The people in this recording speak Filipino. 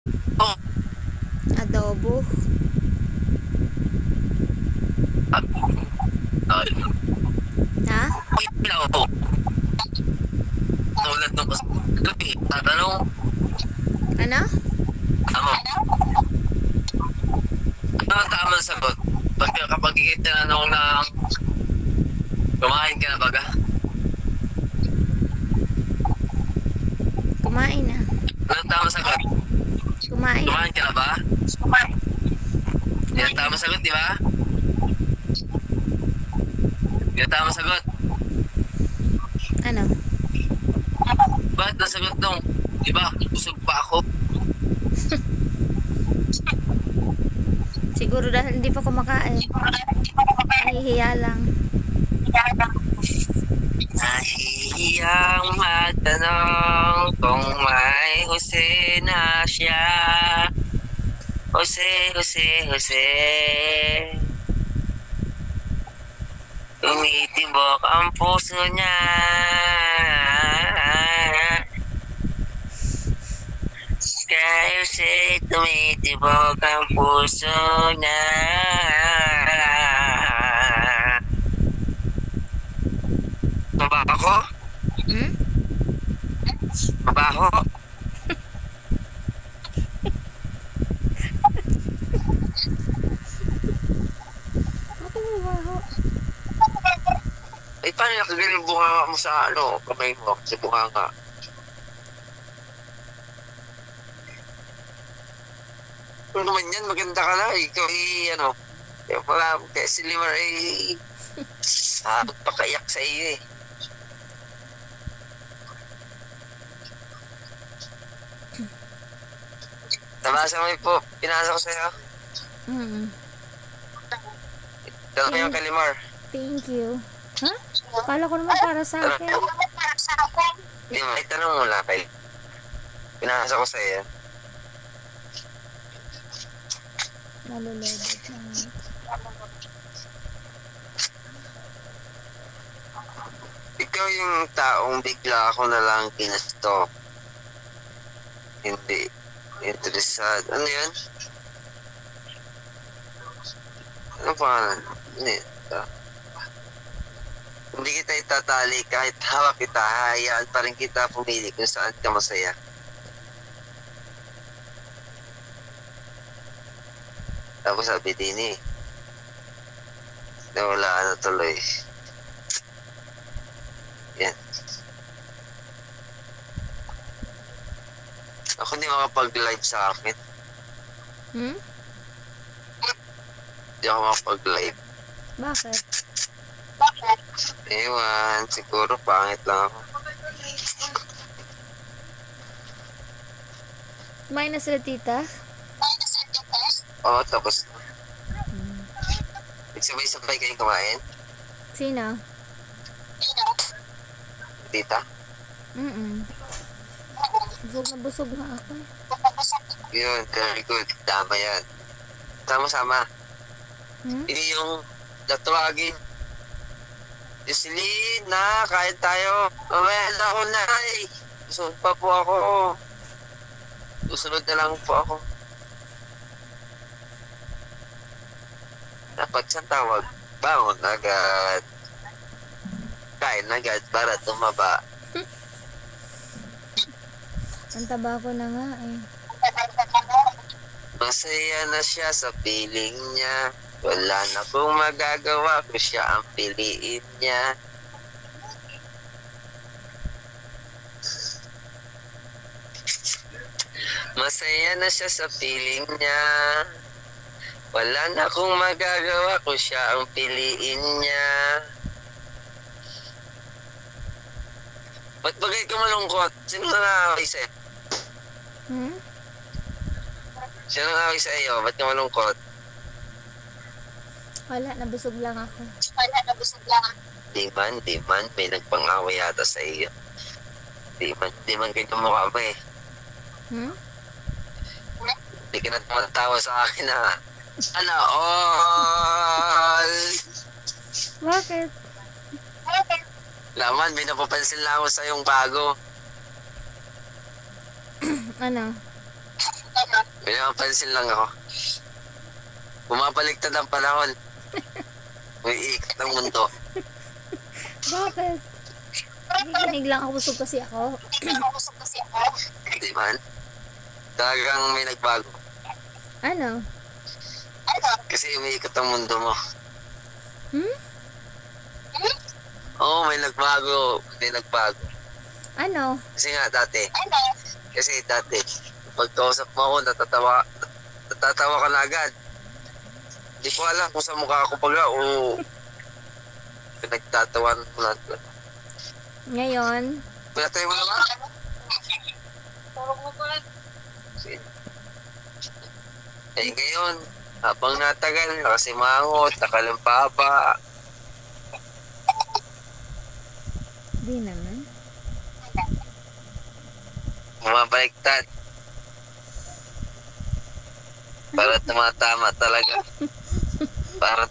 Oh, Adobo. Ha? ilaw. Tulad nung gabi, tatanong, Ano? ano ang tamang sagot? Kapag itinanong na kumain ka na baga? Kumain na. Ano ang tamang sagot? Kumain. Kumain ka na ba? Yan ang tamang sagot, di ba? Yan ang tamang sagot. Ano? Bakit nasagot nung, di ba, busog pa ako? Siguro dahil hindi pa kumakain. Nahihiya lang. Nahihiyang magtanong kung may Jose na siya. Jose, Jose, Jose. Tumitibok ang puso niya. Kaya Jose, tumitibok ang puso niya. Mabaho ko? Hmm? Mabaho? Ako mabaho. Ay, paano nakagaling yung bunganga mo sa kamay mo, sa bunganga? Ano naman yan, maganda ka na. Ikaw kaya pala, kaya si Limar pakayak sa iyo eh. Nabasa mo po, pinasa ko sa'yo. Dala mo yung kay Limar. Thank you. Ha? Kala ko naman para sa akin. Hindi mo, itanong mo lang kay. Pinasa ko sa'yo. Nalulobot na. Ikaw yung taong bigla ako na lang kinasto. Hindi interesado. Ano yan? Ano pangalan? Hindi kita itatali kahit hawak kita, hayaan pa rin kita pumili kung saan ka masaya. Tapos sabi din nawala na tuloy. Yan. Ako hindi makapag-live sa akin. Hmm? Hindi ako makapag-live. Bakit? Ewan, siguro pangit lang ako. Kumain na sila tita? Oo, tapos nagsabay-sabay kayong kumain? Sino? Tita? Busog na ako. Yun, very good. Tama yan. Sama-sama. Hindi yung natawagin. Jocelyn, na, kain tayo. Mamaya na ako na eh. Susunod pa po ako. Susunod na lang po ako. Dapat siyang tawag. Bangon agad. Kain agad para tumaba. Ang taba ko na nga eh. Masaya na siya sa piling niya. Wala na pong magagawa kung siya ang piliin niya. Masaya na siya sa piling niya. Wala na akong magagawa kung siya ang piliin niya. Ba't bagay ka malungkot? Sino nangangaway sa'yo? Sino nangangaway sa iyo? Ba't ka malungkot? Wala, nabusog lang ako. Di man. May nagpang-away yata sa iyo. Di man kayo mukha mo eh. Hindi ka na tumatawa sa akin ha. Sana all! Bakit? Laman, may napapansin lang ako sa yung bago. Ano? Nagpapansin lang ako. Bumabaliktad ang panahon. Umiikot ang mundo. Bakit? Nakikinig lang ako, busog kasi ako. Di man? Talagang may nagbago. Ano? Kasi umiikot ang mundo mo. Hmm? Oo, may nagbago. May nagbago. Ano? Kasi nga dati. Kasi dati, pagkausap mo ako, natatawa ka na agad. Hindi ko alam kung sa mukha ako pala o pinagtatawan mo lang. Ngayon? Pinatay mo naman? Sige. Eh ngayon, habang natagal, nakasimangot, nakalampaba. Di naman. Bumabaliktad. Para tumatama talaga. Para